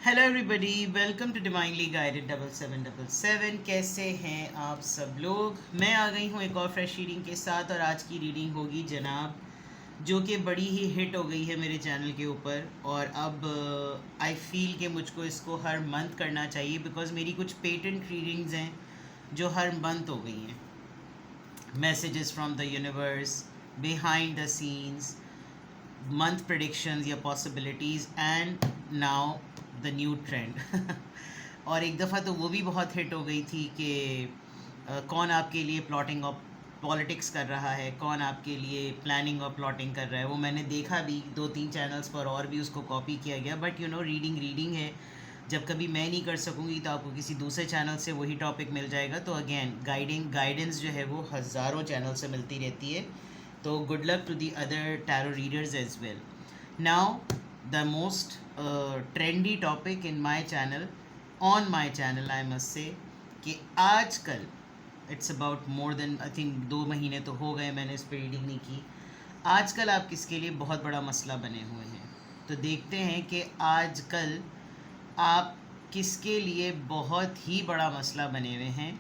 Hello everybody, welcome to divinely guided 7777। कैसे हैं आप सब लोग। मैं आ गई हूँ एक और फ्रेश रीडिंग के साथ, और आज की रीडिंग होगी जनाब, जो कि बड़ी ही हिट हो गई है मेरे चैनल के ऊपर। और अब आई फील कि मुझको इसको हर मंथ करना चाहिए, बिकॉज मेरी कुछ पेटेंट रीडिंग्स हैं जो हर मंथ हो गई हैं। Messages from the universe, behind the scenes, month predictions या possibilities, and now the new trend। और एक दफ़ा तो वो भी बहुत हिट हो गई थी कि कौन आपके लिए प्लॉटिंग और पॉलिटिक्स कर रहा है, कौन आपके लिए प्लानिंग और प्लॉटिंग कर रहा है। वो मैंने देखा भी 2-3 चैनल्स पर, और भी उसको कॉपी किया गया। बट रीडिंग रीडिंग है। जब कभी मैं नहीं कर सकूँगी तो आपको किसी दूसरे चैनल से वही टॉपिक मिल जाएगा। तो अगेन गाइडेंस जो है वो हज़ारों चैनल से मिलती रहती है। तो good luck to the other tarot readers as well. Now the most trendy topic in my channel, on my channel I must say, कि आजकल it's about more than I think 2 महीने तो हो गए मैंने इस पर रीडिंग नहीं की। आजकल आप किसके लिए बहुत बड़ा मसला बने हुए हैं। तो देखते हैं कि आजकल आप किसके लिए बहुत ही बड़ा मसला बने हुए हैं।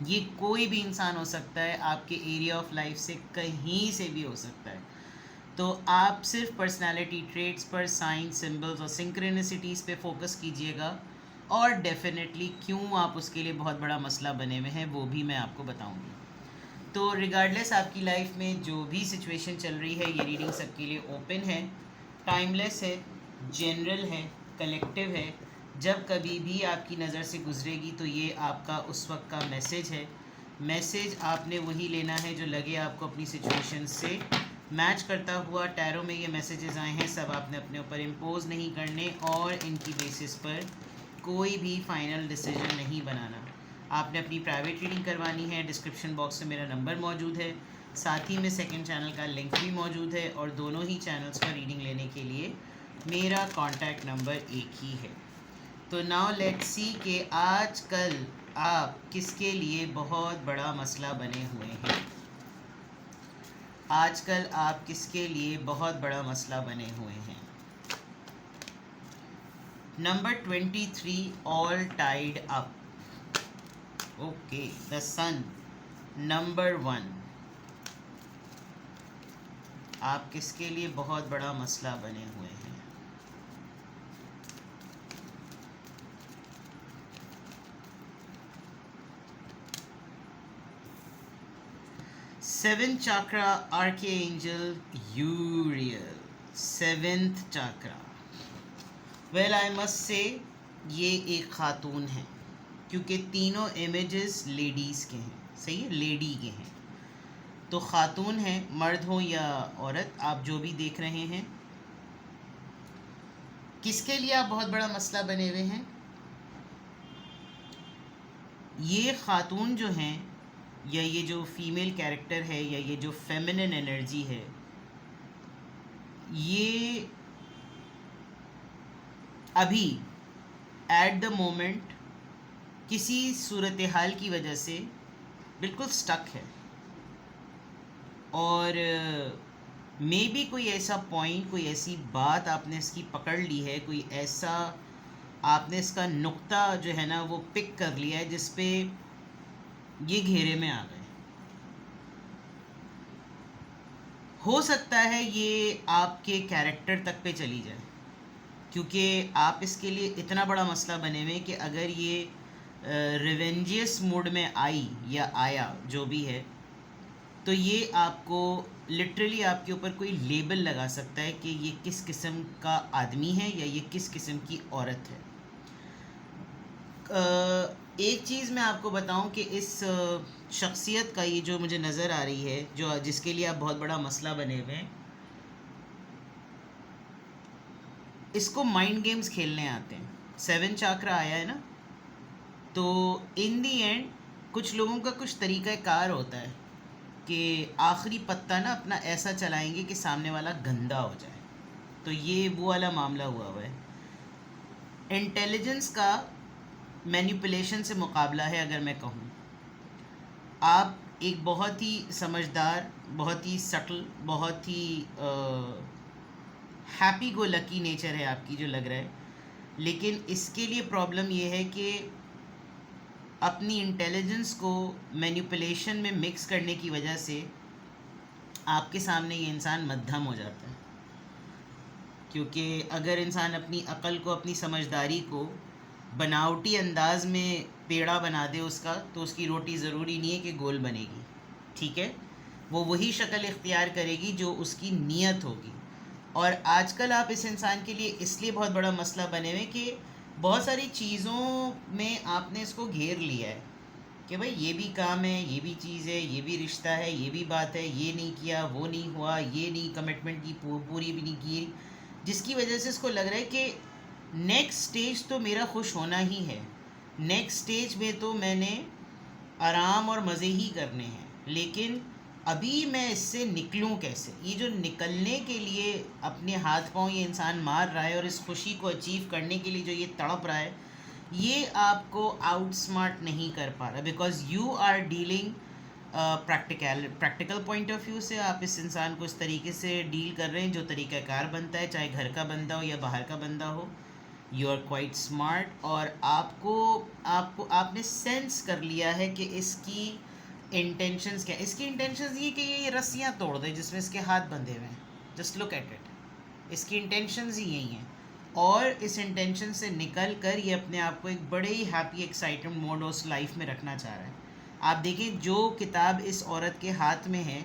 ये कोई भी इंसान हो सकता है, आपके एरिया ऑफ लाइफ से कहीं से भी हो सकता है। तो आप सिर्फ पर्सनालिटी ट्रेट्स पर, साइन, सिंबल्स और सिंक्रोनिसिटीज़ पे फोकस कीजिएगा, और डेफिनेटली क्यों आप उसके लिए बहुत बड़ा मसला बने हुए हैं वो भी मैं आपको बताऊंगी। तो रिगार्डलेस आपकी लाइफ में जो भी सिचुएशन चल रही है, ये रीडिंग सबके लिए ओपन है, टाइमलेस है, जनरल है, कलेक्टिव है। जब कभी भी आपकी नज़र से गुजरेगी तो ये आपका उस वक्त का मैसेज है। मैसेज आपने वही लेना है जो लगे आपको अपनी सिचुएशन से मैच करता हुआ। टैरो में ये मैसेजेस आए हैं, सब आपने अपने ऊपर इम्पोज नहीं करने, और इनकी बेसिस पर कोई भी फाइनल डिसीजन नहीं बनाना। आपने अपनी प्राइवेट रीडिंग करवानी है, डिस्क्रिप्शन बॉक्स में मेरा नंबर मौजूद है, साथ ही में सेकंड चैनल का लिंक भी मौजूद है, और दोनों ही चैनल्स पर रीडिंग लेने के लिए मेरा कॉन्टैक्ट नंबर एक ही है। तो नाउ लेट्स सी कि आजकल आप किसके लिए बहुत बड़ा मसला बने हुए हैं। आजकल आप किसके लिए बहुत बड़ा मसला बने हुए हैं। Number 23, all tied up. Okay, the sun, number 1। आप किसके लिए बहुत बड़ा मसला बने हुए हैं। Seven chakra, archangel यूरियल, 7th chakra. Well I must से ये एक खातून है, क्योंकि तीनों इमेजेस लेडीज़ के हैं। सही है, लेडी के हैं। तो खातून है, मर्द हो या औरत, आप जो भी देख रहे हैं, किसके लिए आप बहुत बड़ा मसला बने हुए हैं। ये खातून जो हैं, या ये जो फीमेल कैरेक्टर है, या ये जो फेमिनिन एनर्जी है, ये अभी एट द मोमेंट किसी सूरत हाल की वजह से बिल्कुल स्टक है। और मे बी कोई ऐसा पॉइंट, कोई ऐसी बात आपने इसकी पकड़ ली है, कोई ऐसा आपने इसका नुक्ता जो है ना वो पिक कर लिया है, जिस पे ये घेरे में आ गए। हो सकता है ये आपके कैरेक्टर तक पे चली जाए, क्योंकि आप इसके लिए इतना बड़ा मसला बने हुए कि अगर ये रिवेंजियस मूड में आई या आया, जो भी है, तो ये आपको लिटरली आपके ऊपर कोई लेबल लगा सकता है कि ये किस किस्म का आदमी है या ये किस किस्म की औरत है। एक चीज़ मैं आपको बताऊं कि इस शख्सियत का, ये जो मुझे नज़र आ रही है, जो जिसके लिए आप बहुत बड़ा मसला बने हुए हैं, इसको माइंड गेम्स खेलने आते हैं। 7 चाक्रा आया है ना, तो इन दी एंड कुछ लोगों का कुछ तरीक़ा कार होता है कि आखिरी पत्ता ना अपना ऐसा चलाएंगे कि सामने वाला गंदा हो जाए। तो ये वो वाला मामला हुआ है। इंटेलिजेंस का मैनिपुलेशन से मुकाबला है। अगर मैं कहूँ, आप एक बहुत ही समझदार, बहुत ही सटल, बहुत ही हैप्पी गो लकी नेचर है आपकी, जो लग रहा है, लेकिन इसके लिए प्रॉब्लम ये है कि अपनी इंटेलिजेंस को मैनिपुलेशन में मिक्स करने की वजह से आपके सामने ये इंसान मध्यम हो जाता है। क्योंकि अगर इंसान अपनी अक़ल को, अपनी समझदारी को बनावटी अंदाज में पेड़ा बना दे उसका, तो उसकी रोटी ज़रूरी नहीं है कि गोल बनेगी, ठीक है। वो वही शक्ल इख्तियार करेगी जो उसकी नीयत होगी। और आजकल आप इस इंसान के लिए इसलिए बहुत बड़ा मसला बने हुए कि बहुत सारी चीज़ों में आपने इसको घेर लिया है कि भाई ये भी काम है, ये भी चीज़ है, ये भी रिश्ता है, ये भी बात है, ये नहीं किया, वो नहीं हुआ, ये नहीं कमिटमेंट की पूरी भी नहीं की, जिसकी वजह से इसको लग रहा है कि नेक्स्ट स्टेज तो मेरा खुश होना ही है, नेक्स्ट स्टेज में तो मैंने आराम और मज़े ही करने हैं, लेकिन अभी मैं इससे निकलूं कैसे। ये जो निकलने के लिए अपने हाथ पांव ये इंसान मार रहा है और इस खुशी को अचीव करने के लिए जो ये तड़प रहा है, ये आपको आउटस्मार्ट नहीं कर पा रहा, because you are dealing practical point of view से। आप इस इंसान को इस तरीके से डील कर रहे हैं जो तरीक़ाकार बनता है, चाहे घर का बंदा हो या बाहर का बंदा हो। यू आर क्वाइट स्मार्ट, और आपने सेंस कर लिया है कि इसकी इंटेंशंस क्या। इसकी इंटेंशंस ये कि ये रस्सियाँ तोड़ दे जिसमें इसके हाथ बंधे हुए हैं। जस्ट लुक एट इट, इसकी इंटेंशंस ही यही हैं। और इस इंटेंशन से निकल कर ये अपने आप को एक बड़े ही हैप्पी एक्साइटेड मोड उस लाइफ में रखना चाह रहा है। आप देखिए, जो किताब इस औरत के हाथ में है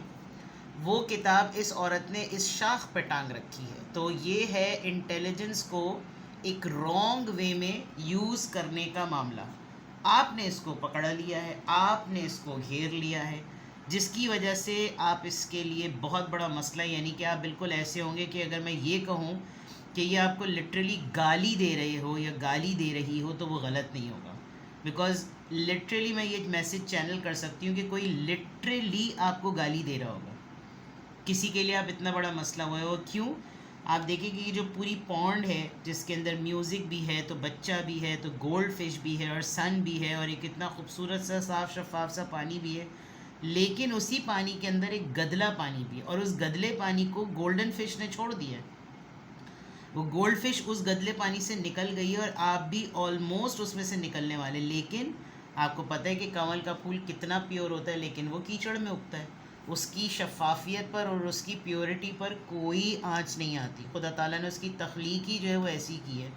वो किताब इस औरत ने इस शाख पे टांग रखी है। तो ये है इंटेलिजेंस को एक रॉन्ग वे में यूज़ करने का मामला। आपने इसको पकड़ लिया है, आपने इसको घेर लिया है, जिसकी वजह से आप इसके लिए बहुत बड़ा मसला, यानी कि आप बिल्कुल ऐसे होंगे कि अगर मैं ये कहूँ कि ये आपको लिटरली गाली दे रहे हो या गाली दे रही हो तो वो गलत नहीं होगा। बिकॉज़ लिटरली मैं ये मैसेज चैनल कर सकती हूँ कि कोई लिटरली आपको गाली दे रहा होगा, किसी के लिए आप इतना बड़ा मसला हुए हो। क्यों? आप देखिए कि ये जो पूरी पॉन्ड है जिसके अंदर म्यूज़िक भी है, तो बच्चा भी है, तो गोल्ड फिश भी है, और सन भी है, और एक इतना खूबसूरत सा साफ़ शफाफ सा पानी भी है, लेकिन उसी पानी के अंदर एक गदला पानी भी है, और उस गदले पानी को गोल्डन फिश ने छोड़ दिया है। वो गोल्ड फिश उस गदले पानी से निकल गई है, और आप भी ऑलमोस्ट उसमें से निकलने वाले। लेकिन आपको पता है कि कमल का फूल कितना प्योर होता है, लेकिन वो कीचड़ में उगता है। उसकी शफाफियत पर और उसकी प्योरिटी पर कोई आँच नहीं आती। खुदा ताला ने उसकी तख्लीक ही जो है वो ऐसी की है।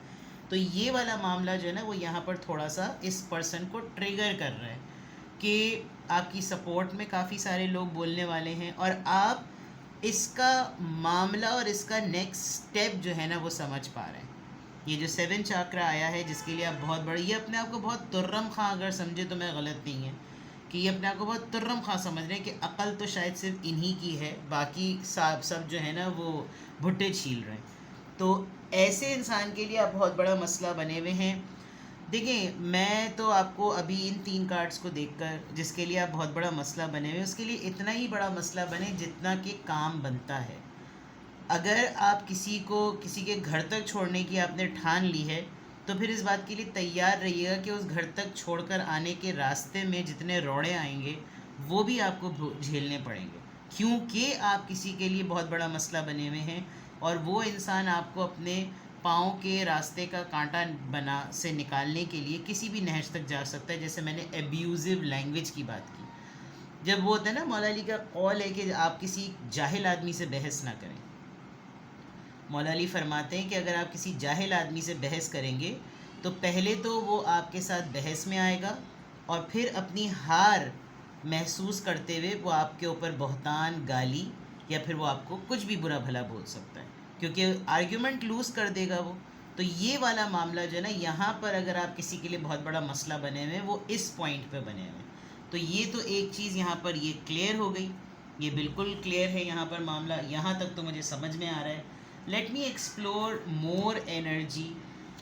तो ये वाला मामला जो है ना, वो यहाँ पर थोड़ा सा इस पर्सन को ट्रिगर कर रहा है कि आपकी सपोर्ट में काफ़ी सारे लोग बोलने वाले हैं, और आप इसका मामला और इसका नेक्स्ट स्टेप जो है ना वो समझ पा रहे हैं। ये जो 7 चाक्रा आया है जिसके लिए आप बहुत बड़ी, ये अपने आप को बहुत तुर्रम खां अगर समझे तो मैं गलत नहीं है कि ये अपने आप को बहुत तुर्रम खां समझ रहे हैं कि अकल तो शायद सिर्फ इन्हीं की है, बाकी सब जो है ना वो भुट्टे छील रहे हैं। तो ऐसे इंसान के लिए आप बहुत बड़ा मसला बने हुए हैं। देखिए, मैं तो आपको अभी इन 3 कार्ड्स को देखकर, जिसके लिए आप बहुत बड़ा मसला बने हुए, उसके लिए इतना ही बड़ा मसला बने जितना कि काम बनता है। अगर आप किसी के घर तक छोड़ने की आपने ठान ली है, तो फिर इस बात के लिए तैयार रहिएगा कि उस घर तक छोड़कर आने के रास्ते में जितने रोड़े आएंगे वो भी आपको झेलने पड़ेंगे, क्योंकि आप किसी के लिए बहुत बड़ा मसला बने हुए हैं, और वो इंसान आपको अपने पाँव के रास्ते का कांटा बना से निकालने के लिए किसी भी नहज तक जा सकता है। जैसे मैंने एब्यूज़िव लैंग्वेज की बात की, जब वो होता है ना, मौला अली का कौल है कि आप किसी जाहिल आदमी से बहस ना करें। मौला अली फरमाते हैं कि अगर आप किसी जाहिल आदमी से बहस करेंगे तो पहले तो वो आपके साथ बहस में आएगा, और फिर अपनी हार महसूस करते हुए वो आपके ऊपर बहतान, गाली, या फिर वो आपको कुछ भी बुरा भला बोल सकता है, क्योंकि आर्ग्यूमेंट लूज़ कर देगा वो। तो ये वाला मामला जो है ना, यहाँ पर अगर आप किसी के लिए बहुत बड़ा मसला बने हुए हैं, वो इस पॉइंट पे बने हुए हैं। तो ये तो एक चीज़ यहाँ पर ये क्लियर हो गई, ये बिल्कुल क्लियर है यहाँ पर मामला, यहाँ तक तो मुझे समझ में आ रहा है। Let me explore more energy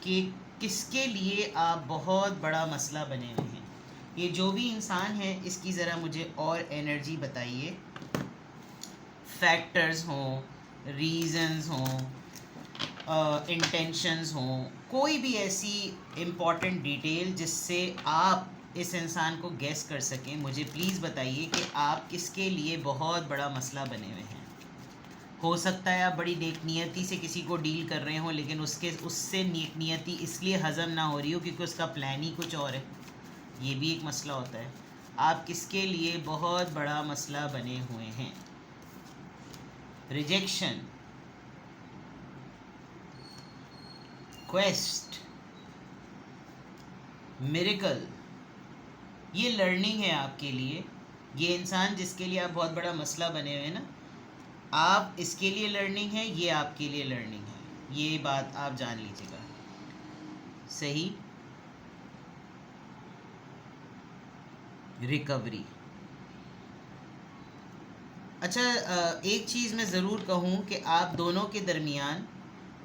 कि किसके लिए आप बहुत बड़ा मसला बने हुए हैं। ये जो भी इंसान है इसकी ज़रा मुझे और एनर्जी बताइए। फैक्टर्स हों, रीज़न्स हों, इंटेंशंस हों, कोई भी ऐसी इम्पॉर्टेंट डिटेल जिससे आप इस इंसान को गेस कर सकें, मुझे प्लीज़ बताइए कि आप किसके लिए बहुत बड़ा मसला बने हुए हैं। हो सकता है आप बड़ी नेक नियति से किसी को डील कर रहे हो, लेकिन उससे नेक नियति इसलिए हज़म ना हो रही हो क्योंकि उसका प्लान ही कुछ और है। ये भी एक मसला होता है। आप किसके लिए बहुत बड़ा मसला बने हुए हैं। रिजेक्शन, क्वेस्ट, मिरेकल, ये लर्निंग है आपके लिए। ये इंसान जिसके लिए आप बहुत बड़ा मसला बने हुए हैं ना, आप इसके लिए लर्निंग है, ये आपके लिए लर्निंग है। ये बात आप जान लीजिएगा। सही। रिकवरी। अच्छा, एक चीज़ मैं ज़रूर कहूँ कि आप दोनों के दरमियान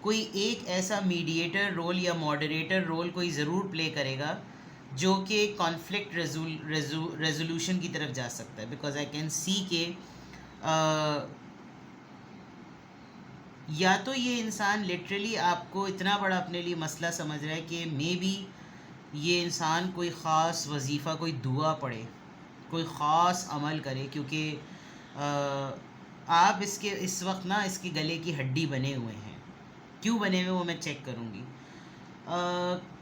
कोई एक ऐसा मीडिएटर रोल या मॉडरेटर रोल कोई ज़रूर प्ले करेगा जो कि कॉन्फ्लिक्ट रेजोल्यूशन की तरफ जा सकता है। बिकॉज आई कैन सी के या तो ये इंसान लिटरली आपको इतना बड़ा अपने लिए मसला समझ रहा है कि मे बी ये इंसान कोई ख़ास वजीफ़ा, कोई दुआ पढ़े, कोई ख़ास अमल करे, क्योंकि आप इसके इस वक्त ना इसके गले की हड्डी बने हुए हैं। क्यों बने हुए वो मैं चेक करूँगी।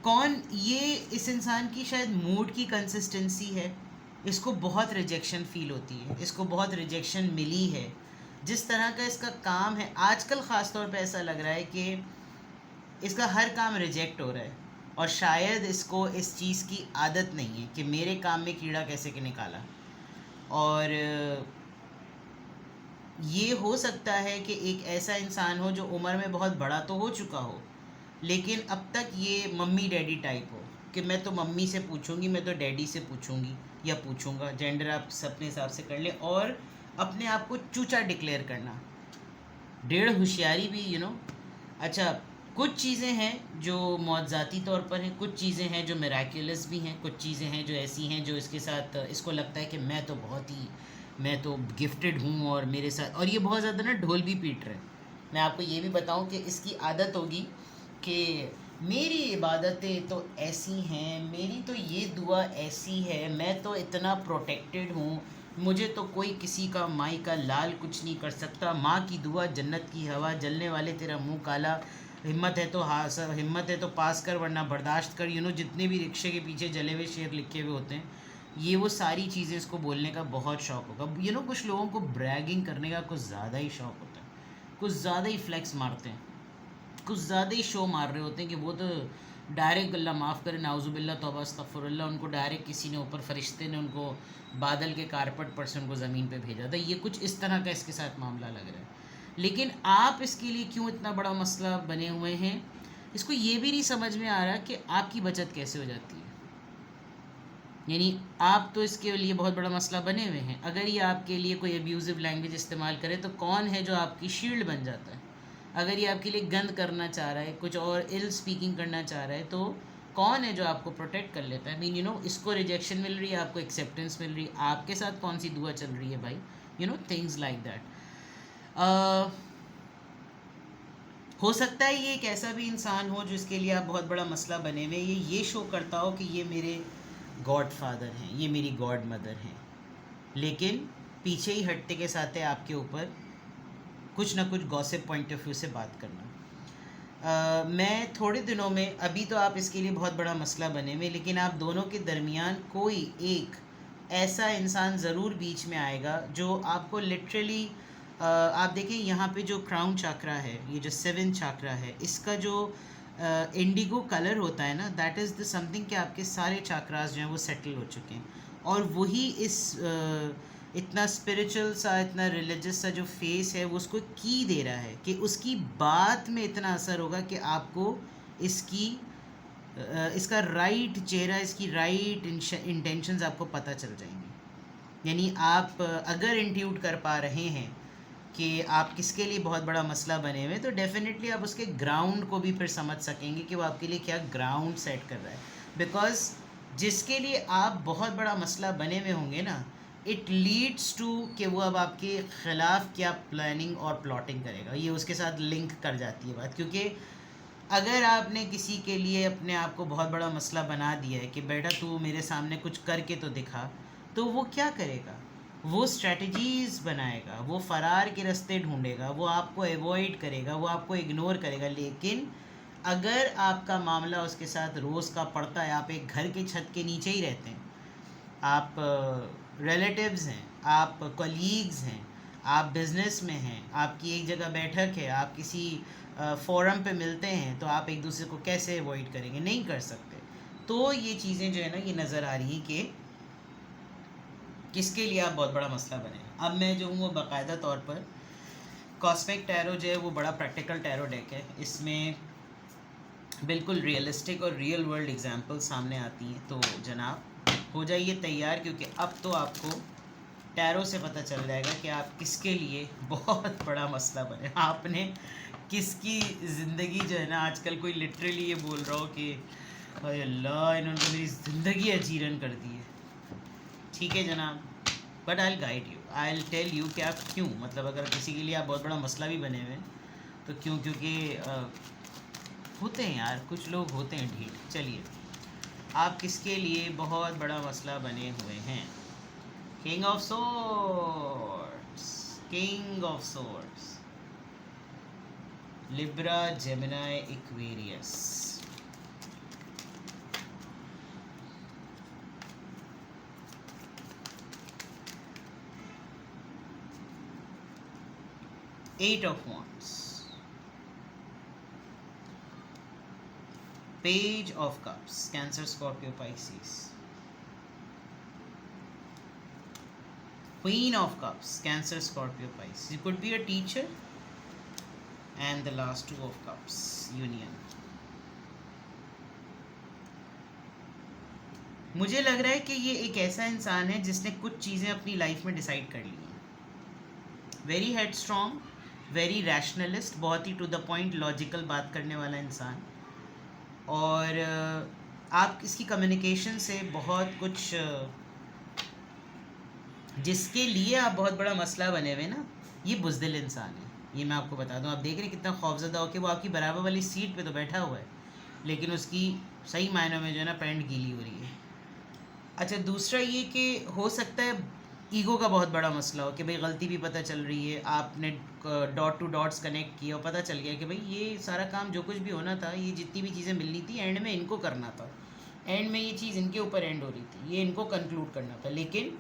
कौन ये, इस इंसान की शायद मूड की कंसिस्टेंसी है। इसको बहुत रिजेक्शन फ़ील होती है, इसको बहुत रिजेक्शन मिली है। जिस तरह का इसका काम है आजकल ख़ास तौर पे ऐसा लग रहा है कि इसका हर काम रिजेक्ट हो रहा है, और शायद इसको इस चीज़ की आदत नहीं है कि मेरे काम में कीड़ा कैसे के निकाला। और ये हो सकता है कि एक ऐसा इंसान हो जो उम्र में बहुत बड़ा तो हो चुका हो, लेकिन अब तक ये मम्मी डैडी टाइप हो कि मैं तो मम्मी से पूछूंगी, मैं तो डैडी से पूछूंगी या पूछूंगा, जेंडर आप अपने हिसाब से कर लें, और अपने आप को चूचा डिक्लेयर करना, डेढ़ होशियारी भी अच्छा, कुछ चीज़ें हैं जो मौज़ाती तौर पर हैं, कुछ चीज़ें हैं जो मिराक्युलस भी हैं, कुछ चीज़ें हैं जो ऐसी हैं जो इसके साथ इसको लगता है कि मैं तो गिफ्टेड हूँ और मेरे साथ, और ये बहुत ज़्यादा ना ढोल भी पीट रहे हैं। मैं आपको ये भी बताऊँ कि इसकी आदत होगी कि मेरी इबादतें तो ऐसी हैं, मेरी तो ये दुआ ऐसी है, मैं तो इतना प्रोटेक्टेड हूँ, मुझे तो कोई किसी का माई का लाल कुछ नहीं कर सकता, माँ की दुआ जन्नत की हवा, जलने वाले तेरा मुंह काला, हिम्मत है तो हिम्मत है तो पास कर वरना बर्दाश्त कर, जितने भी रिक्शे के पीछे जले हुए शेर लिखे हुए होते हैं, ये वो सारी चीज़ें इसको बोलने का बहुत शौक़ होगा। कुछ लोगों को ब्रैगिंग करने का कुछ ज़्यादा ही शौक़ होता है, कुछ ज़्यादा ही फ्लेक्स मारते हैं, कुछ ज़्यादा ही शो मार रहे होते हैं कि वो तो डायरेक्ट अल्लाह माफ़ करे, नाउज़ुबिल्ला तौबा अस्तग़फिरुल्लाह, उनको डायरेक्ट किसी ने ऊपर फरिश्ते ने उनको बादल के कारपेट पर से उनको ज़मीन पे भेजा था। ये कुछ इस तरह का इसके साथ मामला लग रहा है। लेकिन आप इसके लिए क्यों इतना बड़ा मसला बने हुए हैं, इसको ये भी नहीं समझ में आ रहा कि आपकी बचत कैसे हो जाती है। यानी आप तो इसके लिए बहुत बड़ा मसला बने हुए हैं, अगर ये आपके लिए कोई अब्यूज़िव लैंग्वेज इस्तेमाल करे तो कौन है जो आपकी शील्ड बन जाता है। अगर ये आपके लिए गंद करना चाह रहा है, कुछ और इल स्पीकिंग करना चाह रहा है, तो कौन है जो आपको प्रोटेक्ट कर लेता है। इसको रिजेक्शन मिल रही है, आपको एक्सेप्टेंस मिल रही है, आपके साथ कौन सी दुआ चल रही है भाई, थिंग्स लाइक दैट। हो सकता है ये एक ऐसा भी इंसान हो जिसके लिए आप बहुत बड़ा मसला बने हुए, ये शो करता हो कि ये मेरे गॉड फादर हैं, ये मेरी गॉड मदर हैं, लेकिन पीछे ही हटते के साथ है आपके ऊपर कुछ ना कुछ गॉसिप पॉइंट ऑफ व्यू से बात करना। मैं थोड़े दिनों में, अभी तो आप इसके लिए बहुत बड़ा मसला बने हुए, लेकिन आप दोनों के दरमियान कोई एक ऐसा इंसान ज़रूर बीच में आएगा जो आपको लिटरली, आप देखें यहाँ पे जो क्राउन चाकरा है, ये जो 7 चाकरा है, इसका जो इंडिगो कलर होता है ना, दैट इज़ द समथिंग कि आपके सारे चाकरास जो हैं वो सेटल हो चुके हैं, और वही इस इतना स्पिरिचुअल सा, इतना रिलीजियस सा जो फेस है वो उसको की दे रहा है कि उसकी बात में इतना असर होगा कि आपको इसका राइट चेहरा, इसकी राइट इंटेंशंस आपको पता चल जाएंगी। यानी आप अगर इंट्यूट कर पा रहे हैं कि आप किसके लिए बहुत बड़ा मसला बने हुए, तो डेफिनेटली आप उसके ग्राउंड को भी फिर समझ सकेंगे कि वो आपके लिए क्या ग्राउंड सेट कर रहा है। बिकॉज जिसके लिए आप बहुत बड़ा मसला बने हुए होंगे ना, इट लीड्स टू कि वो अब आपके ख़िलाफ़ क्या प्लानिंग और प्लॉटिंग करेगा, ये उसके साथ लिंक कर जाती है बात। क्योंकि अगर आपने किसी के लिए अपने आप को बहुत बड़ा मसला बना दिया है कि बेटा तू मेरे सामने कुछ करके तो दिखा, तो वो क्या करेगा, वो स्ट्रेटजीज बनाएगा, वो फरार के रास्ते ढूंढेगा, वो आपको अवॉइड करेगा, वो आपको इग्नोर करेगा। लेकिन अगर आपका मामला उसके साथ रोज़ का पड़ता है, आप एक घर के छत के नीचे ही रहते हैं, आप रिलेटिव्स हैं, आप कलीग्स हैं, आप बिज़नेस में हैं, आपकी एक जगह बैठक है, आप किसी फोरम पे मिलते हैं, तो आप एक दूसरे को कैसे अवॉइड करेंगे? नहीं कर सकते। तो ये चीज़ें जो है ना, ये नज़र आ रही कि किसके लिए आप बहुत बड़ा मसला बने। अब मैं जो हूँ वो बाकायदा तौर पर कॉस्मिक टैरो जो है वो बड़ा प्रैक्टिकल टैरो डेक है, इसमें बिल्कुल रियलिस्टिक और रियल वर्ल्ड एग्जांपल सामने आती हैं। तो जनाब हो जाइए तैयार, क्योंकि अब तो आपको टैरो से पता चल जाएगा कि आप किसके लिए बहुत बड़ा मसला बने। आपने किसकी ज़िंदगी जो है ना, आजकल कोई लिटरली ये बोल रहा हो कि अरे अल्लाह इन्होंने तो मेरी ज़िंदगी अजीरन कर दी है। ठीक है जनाब, but I will guide you, I will tell you कि आप क्यों, मतलब अगर किसी के लिए आप बहुत बड़ा मसला भी बने हुए हैं तो क्यों, क्योंकि होते हैं यार, कुछ लोग होते हैं ढीठ। चलिए, आप किसके लिए बहुत बड़ा मसला बने हुए हैं? King of swords, king of swords, Libra, Gemini, Aquarius. Eight of wands, page of cups, Cancer, Scorpio, Pisces, queen of cups, Cancer, Scorpio, Pisces. You could be a teacher, and the last two of cups, union. मुझे लग रहा है कि ये एक ऐसा इंसान है जिसने कुछ चीज़ें अपनी लाइफ में डिसाइड कर ली हैं। वेरी हेडस्ट्रॉन्ग, वेरी रैशनलिस्ट, बहुत ही टू द पॉइंट लॉजिकल बात करने वाला इंसान। और आप इसकी कम्युनिकेशन से बहुत कुछ, जिसके लिए आप बहुत बड़ा मसला बने हुए ना, ये बुज़दिल इंसान है। ये मैं आपको बता दूं, आप देख रहे हैं कितना खौफज़दा हो कि वो आपकी बराबर वाली सीट पे तो बैठा हुआ है, लेकिन उसकी सही मायनों में जो है ना पैंट गीली हो रही है। अच्छा, दूसरा ये कि हो सकता है ईगो का बहुत बड़ा मसला हो कि भाई गलती भी पता चल रही है, आपने डॉट टू डॉट्स कनेक्ट किया और पता चल गया कि भाई ये सारा काम जो कुछ भी होना था, ये जितनी भी चीज़ें मिलनी थी एंड में इनको करना था, एंड में ये चीज़ इनके ऊपर एंड हो रही थी, ये इनको कंक्लूड करना था, लेकिन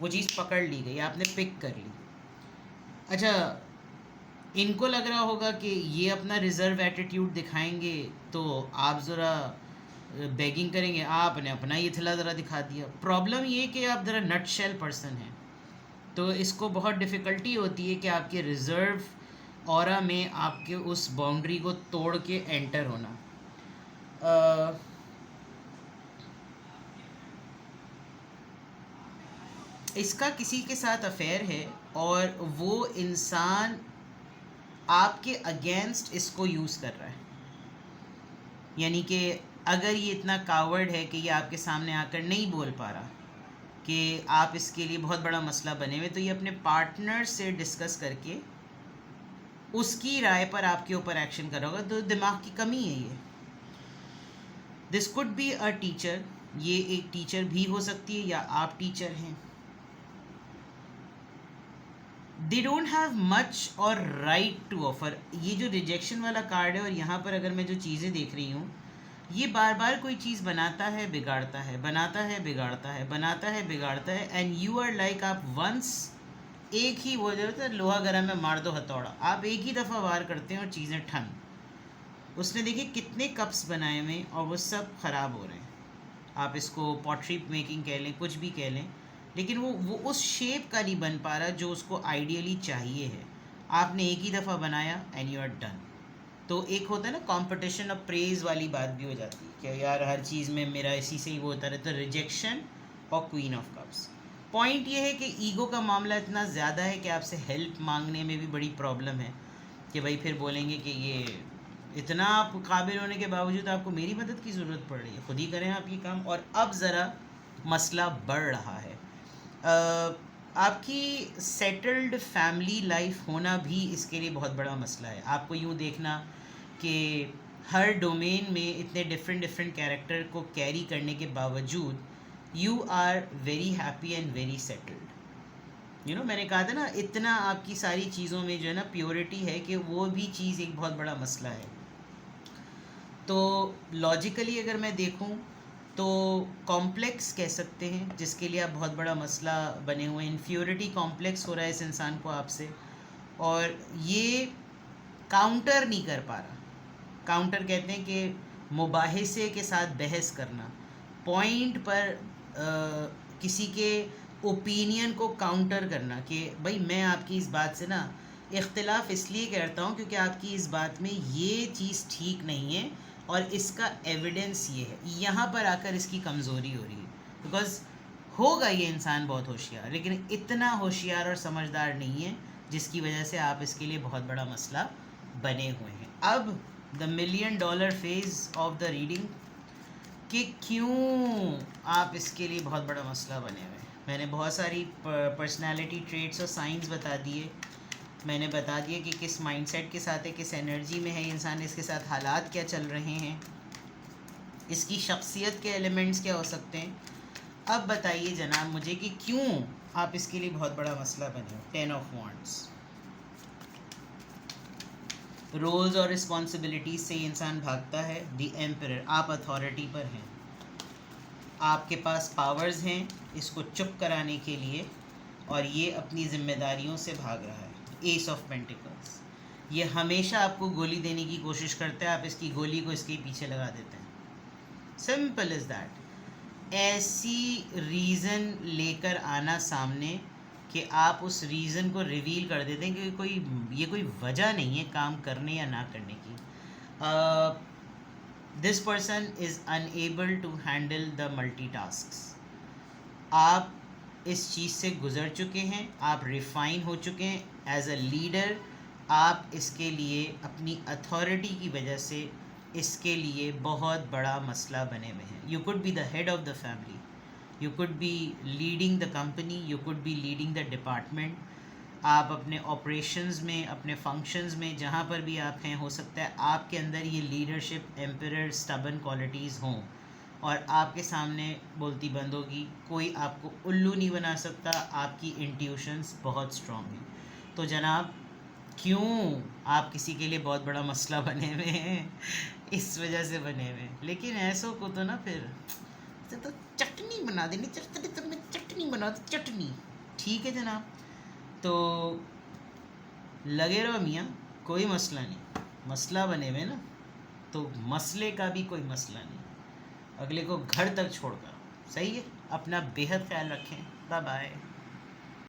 वो चीज़ पकड़ ली गई, आपने पिक कर ली। अच्छा, इनको लग रहा होगा कि ये अपना रिज़र्व एटीट्यूड दिखाएंगे तो आप ज़रा बेगिंग करेंगे, आपने अपना ये थला ज़रा दिखा दिया। प्रॉब्लम ये कि आप ज़रा नट शेल पर्सन हैं, तो इसको बहुत डिफ़िकल्टी होती है कि आपके रिज़र्व ऑरा में आपके उस बाउंड्री को तोड़ के एंटर होना। इसका किसी के साथ अफेयर है और वो इंसान आपके अगेंस्ट इसको यूज़ कर रहा है। यानी कि अगर ये इतना कावर्ड है कि ये आपके सामने आकर नहीं बोल पा रहा कि आप इसके लिए बहुत बड़ा मसला बने हुए, तो ये अपने पार्टनर से डिस्कस करके उसकी राय पर आपके ऊपर एक्शन कर रहा होगा। तो दिमाग की कमी है ये। This could be a teacher, ये एक टीचर भी हो सकती है या आप टीचर हैं। दे डोंट हैव मच और राइट टू ऑफर। ये जो रिजेक्शन वाला कार्ड है, और यहाँ पर अगर मैं जो चीज़ें देख रही हूँ, ये बार बार कोई चीज़ बनाता है, बिगाड़ता है, बनाता है, बिगाड़ता है, बनाता है, बिगाड़ता है, एंड यू आर लाइक, आप वंस एक ही वो जो है लोहा गरम में मार दो हथौड़ा, आप एक ही दफ़ा वार करते हैं और चीज़ें ठन। उसने देखिए कितने कप्स बनाए हुए और वो सब ख़राब हो रहे हैं। आप इसको पॉटरी मेकिंग कह लें, कुछ भी कह लें, लेकिन वो उस शेप का नहीं बन पा रहा जो उसको आइडियली चाहिए है। आपने एक ही दफ़ा बनाया एंड यू आर डन। तो एक होता है ना कंपटीशन और प्रेज़ वाली बात भी हो जाती है कि यार हर चीज़ में मेरा इसी से ही वो होता रहता है। रिजेक्शन और क्वीन ऑफ कप्स। पॉइंट ये है कि ईगो का मामला इतना ज़्यादा है कि आपसे हेल्प मांगने में भी बड़ी प्रॉब्लम है कि भाई फिर बोलेंगे कि ये इतना आप काबिल होने के बावजूद आपको मेरी मदद की ज़रूरत पड़ रही है, खुद ही करें आप ये काम। और अब ज़रा मसला बढ़ रहा है। आपकी सेटल्ड फैमिली लाइफ होना भी इसके लिए बहुत बड़ा मसला है। आपको यूँ देखना कि हर डोमेन में इतने डिफरेंट कैरेक्टर को कैरी करने के बावजूद you are very happy and very settled. मैंने कहा था ना, इतना आपकी सारी चीज़ों में जो है ना प्योरिटी है कि वो भी चीज़ एक बहुत बड़ा मसला है। तो लॉजिकली अगर मैं देखूं तो कॉम्प्लेक्स कह सकते हैं, जिसके लिए आप बहुत बड़ा मसला बने हुए हैं। इन्फ्योरिटी कॉम्प्लेक्स हो रहा है इस इंसान को आपसे, और ये काउंटर नहीं कर पा रहा। काउंटर कहते हैं कि मुबाहिसे के साथ बहस करना, पॉइंट पर किसी के ओपिनियन को काउंटर करना कि भाई मैं आपकी इस बात से ना इख्तिलाफ़ इसलिए करता हूँ क्योंकि आपकी इस बात में ये चीज़ ठीक नहीं है और इसका एविडेंस ये है। यहाँ पर आकर इसकी कमज़ोरी हो रही है, बिकॉज़ होगा ये इंसान बहुत होशियार, लेकिन इतना होशियार और समझदार नहीं है, जिसकी वजह से आप इसके लिए बहुत बड़ा मसला बने हुए हैं। अब the million dollar phase of the reading, कि क्यों आप इसके लिए बहुत बड़ा मसला बने हुए हैं। मैंने बहुत सारी पर्सनालिटी ट्रेट्स और साइंस बता दिए। मैंने बता दिया कि किस माइंडसेट के साथ है, किस एनर्जी में है इंसान, इसके साथ हालात क्या चल रहे हैं, इसकी शख्सियत के एलिमेंट्स क्या हो सकते हैं। अब बताइए जनाब मुझे कि क्यों आप इसके लिए बहुत बड़ा मसला बने हो। 10 ऑफ वॉन्ड्स, रोल्स और रिस्पॉन्सिबिलिटीज से इंसान भागता है। द एम्परर, आप अथॉरिटी पर हैं, आपके पास पावर्स हैं इसको चुप कराने के लिए, और ये अपनी जिम्मेदारियों से भाग रहा है। एस ऑफ पेंटिकल्स, ये हमेशा आपको गोली देने की कोशिश करता है, आप इसकी गोली को इसके पीछे लगा देते हैं। Simple is that. ऐसी रीज़न लेकर आना सामने कि आप उस रीज़न को रिवील कर देते हैं कि ये कोई वजह नहीं है काम करने या ना करने की। This person is unable to handle the multitasks. आप इस चीज़ से गुज़र चुके हैं, आप रिफ़ाइन हो चुके हैं एज अ लीडर। आप इसके लिए अपनी अथॉरिटी की वजह से इसके लिए बहुत बड़ा मसला बने हुए हैं। You could be the head of the family, you could be leading the company, you could be leading the department. आप अपने ऑपरेशंस में, अपने फंक्शंस में, जहाँ पर भी आप हैं, हो सकता है आपके अंदर ये लीडरशिप, एम्परर, स्टबन क्वालिटीज़ हों, और आपके सामने बोलती बंद होगी। कोई आपको उल्लू नहीं बना सकता, आपकी इंट्यूशंस बहुत स्ट्रॉन्ग हैं। तो जनाब क्यों आप किसी के लिए बहुत बड़ा मसला बने हुए हैं, इस वजह से बने हुए हैं। लेकिन ऐसों को तो ना फिर तो चटनी बना देनी, चटनी बना दो, चटनी। ठीक है जनाब, तो लगे रहो मियाँ, कोई मसला नहीं। मसला बने हुए ना, तो मसले का भी कोई मसला नहीं, अगले को घर तक छोड़कर। सही है, अपना बेहद ख्याल रखें। Bye bye.